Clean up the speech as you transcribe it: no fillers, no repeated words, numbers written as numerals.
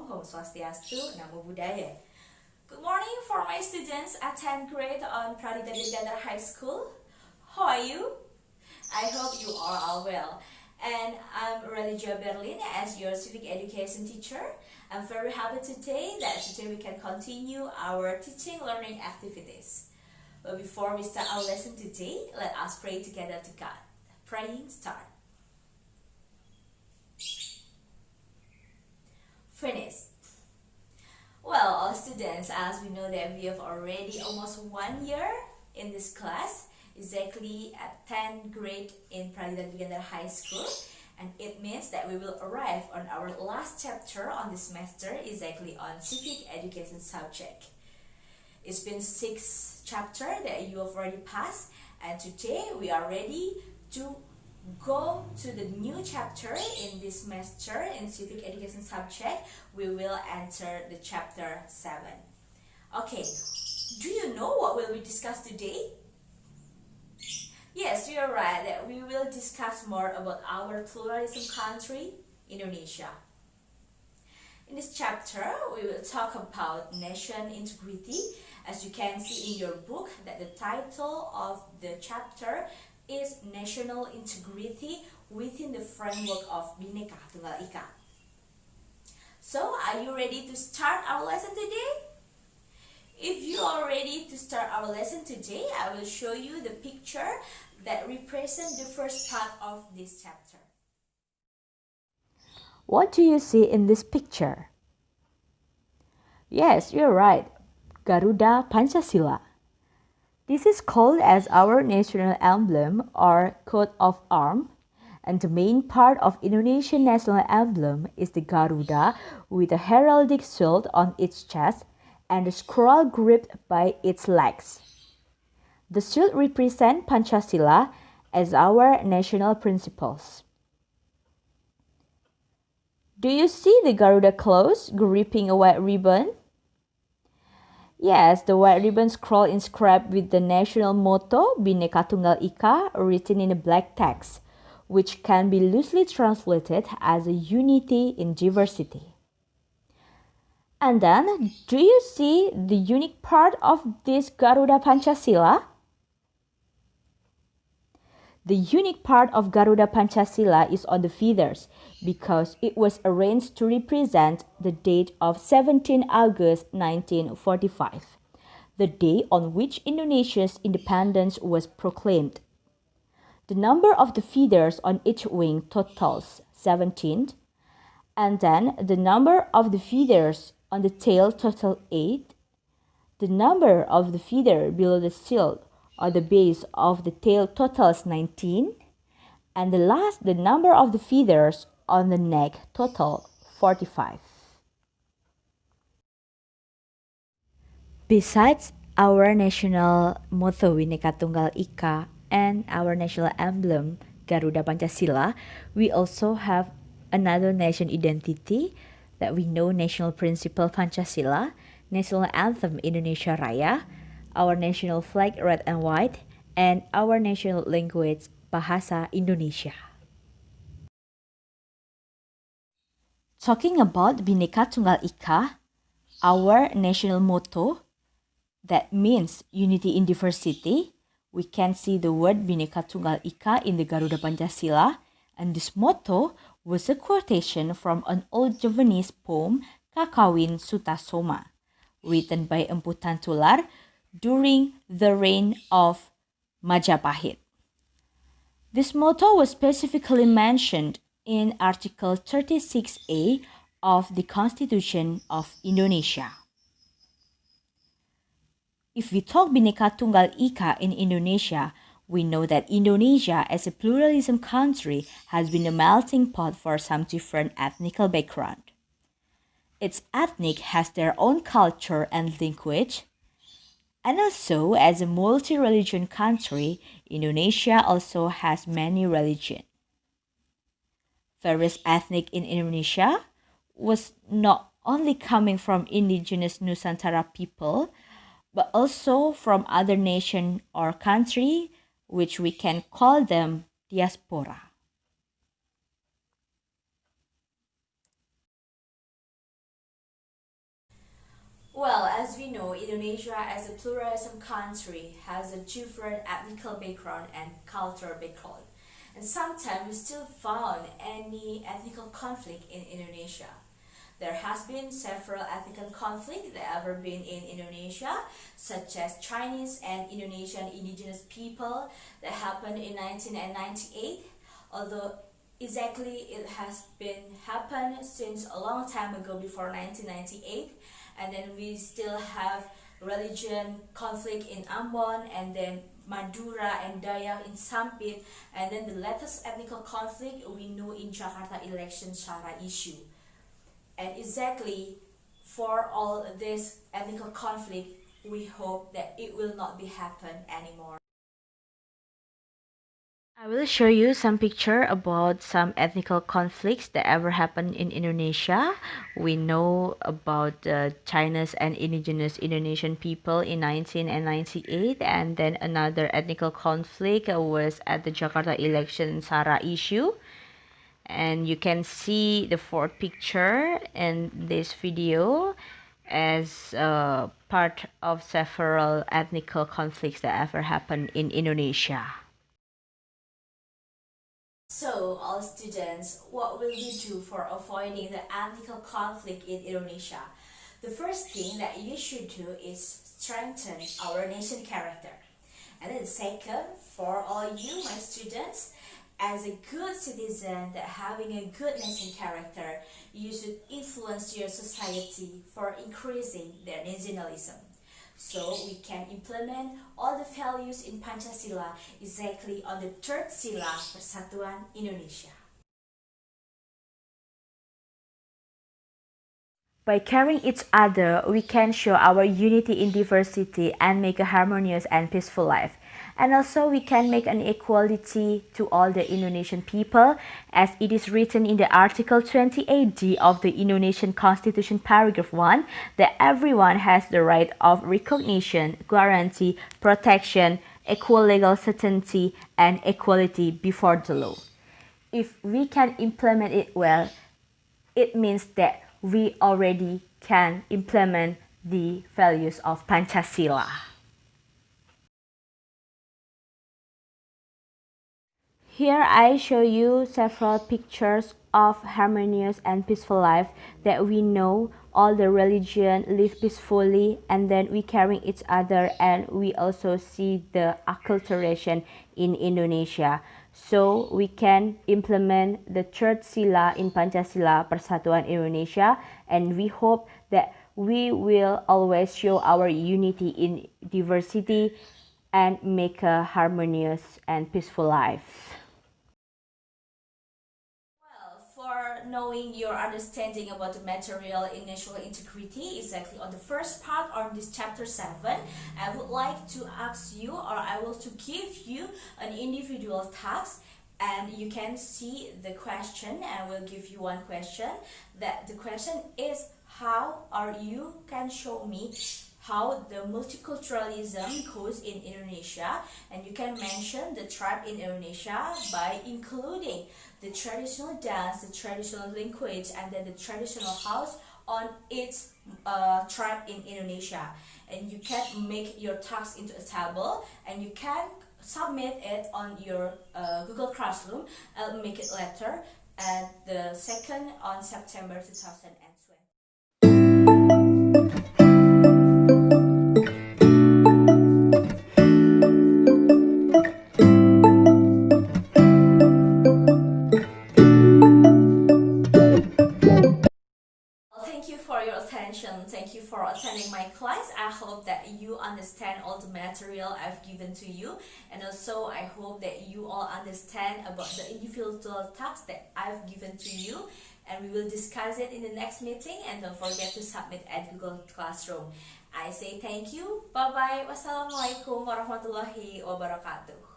Om Swastiastu, Namo Buddhaya. Good morning for my students at 10th grade on Pradita Dirgandhara High School. How are you? I hope you are all well. And I'm Religio Berlin as your civic education teacher. I'm very happy today we can continue our teaching learning activities. But before we start our lesson today, let us pray together to God. Praying start. Finish. Well, all students, as we know that we have already almost 1 year in this class, exactly at 10th grade in Pradita Dirgandhara High School, and it means that we will arrive on our last chapter on this semester, exactly on civic education subject. It's been 6 chapters that you have already passed, and today we are ready to go to the new chapter in this semester in civic education subject. We will enter the chapter 7. Okay, do you know what will we discuss today? Yes, you are right that we will discuss more about our pluralism country, Indonesia. In this chapter, we will talk about nation integrity. As you can see in your book, that the title of the chapter is National Integrity within the framework of Bhinneka, Tunggal, Ika. So, are you ready to start our lesson today? If you are ready to start our lesson today, I will show you the picture that represents the first part of this chapter. What do you see in this picture? Yes, you're right. Garuda Pancasila. This is called as our national emblem or coat of arms, and the main part of Indonesian national emblem is the Garuda with a heraldic shield on its chest and a scroll gripped by its legs. The shield represents Pancasila as our national principles. Do you see the Garuda close gripping a white ribbon? Yes, the white ribbon scroll inscribed with the national motto Bhinneka Tunggal Ika written in a black text, which can be loosely translated as a unity in diversity. And then, do you see the unique part of this Garuda Pancasila? The unique part of Garuda Pancasila is on the feathers because it was arranged to represent the date of 17 August 1945, the day on which Indonesia's independence was proclaimed. The number of the feathers on each wing totals 17, and then the number of the feathers on the tail totals 8. The number of the feather below the shield or the base of the tail totals 19, and the number of the feathers on the neck total 45. Besides our national motto Bhinneka Tunggal Ika and our national emblem Garuda Pancasila, we also have another nation identity that we know: national principle Pancasila, national anthem Indonesia Raya, our national flag red and white, and our national language Bahasa Indonesia. Talking about Bhinneka Tunggal Ika, our national motto, that means unity in diversity, we can see the word Bhinneka Tunggal Ika in the Garuda Pancasila, and this motto was a quotation from an old Javanese poem Kakawin Sutasoma, written by Empu Tantular during the reign of Majapahit. This motto was specifically mentioned in Article 36A of the Constitution of Indonesia. If we talk Bhinneka Tunggal Ika in Indonesia, we know that Indonesia as a pluralism country has been a melting pot for some different ethnic background. Its ethnic has their own culture and language, and also as a multi-religion country, Indonesia also has many religions. Various ethnic in Indonesia was not only coming from indigenous Nusantara people, but also from other nation or country, which we can call them diaspora. Well, as we know, Indonesia as a pluralism country has a different ethnical background and cultural background. And sometimes we still found any ethnical conflict in Indonesia. There has been several ethnical conflicts that have ever been in Indonesia, such as Chinese and Indonesian indigenous people that happened in 1998. Although exactly it has been happened since a long time ago before 1998, and then we still have religion conflict in Ambon, and then Madura and Dayak in Sampit, and then the latest ethnical conflict we know in Jakarta election Shara issue. And exactly for all this ethnical conflict, we hope that it will not be happen anymore. I will show you some picture about some ethnical conflicts that ever happened in Indonesia. We know about China's and indigenous Indonesian people in 1998, and then another ethnical conflict was at the Jakarta election Sara issue. And you can see the fourth picture in this video as part of several ethnical conflicts that ever happened in Indonesia. So, all students, what will we do for avoiding the ethnical conflict in Indonesia? The first thing that you should do is strengthen our nation character. And then second, for all you, my students, as a good citizen that having a good nation character, you should influence your society for increasing their nationalism. So we can implement all the values in Pancasila exactly on the third sila Persatuan Indonesia. By caring each other, we can show our unity in diversity and make a harmonious and peaceful life. And also we can make an equality to all the Indonesian people, as it is written in the Article 28D of the Indonesian Constitution paragraph 1 that everyone has the right of recognition, guarantee, protection, equal legal certainty, and equality before the law. If we can implement it well, it means that we already can implement the values of Pancasila. Here I show you several pictures of harmonious and peaceful life that we know all the religion live peacefully, and then we caring each other, and we also see the acculturation in Indonesia. So we can implement the third sila in Pancasila Persatuan Indonesia, and we hope that we will always show our unity in diversity and make a harmonious and peaceful life. Well, for knowing your understanding about the material in national integrity, exactly on the first part on this chapter 7, I would like to ask you, or I will to give you an individual task, and you can see the question. I will give you one question. That the question is how, or you can show me how the multiculturalism goes in Indonesia, and you can mention the tribe in Indonesia by including the traditional dance, the traditional language, and then the traditional house on each tribe in Indonesia. And you can make your task into a table, and you can submit it on your Google Classroom. I'll make it later at the 2nd on September 2020. Thank you for your attention. Thank you for attending my class. I hope that you understand all the material I've given to you, and also I hope that you all understand about the individual tasks that I've given to you, and we will discuss it in the next meeting. And don't forget to submit at Google Classroom. I say thank you. Bye bye. Wassalamualaikum warahmatullahi wabarakatuh.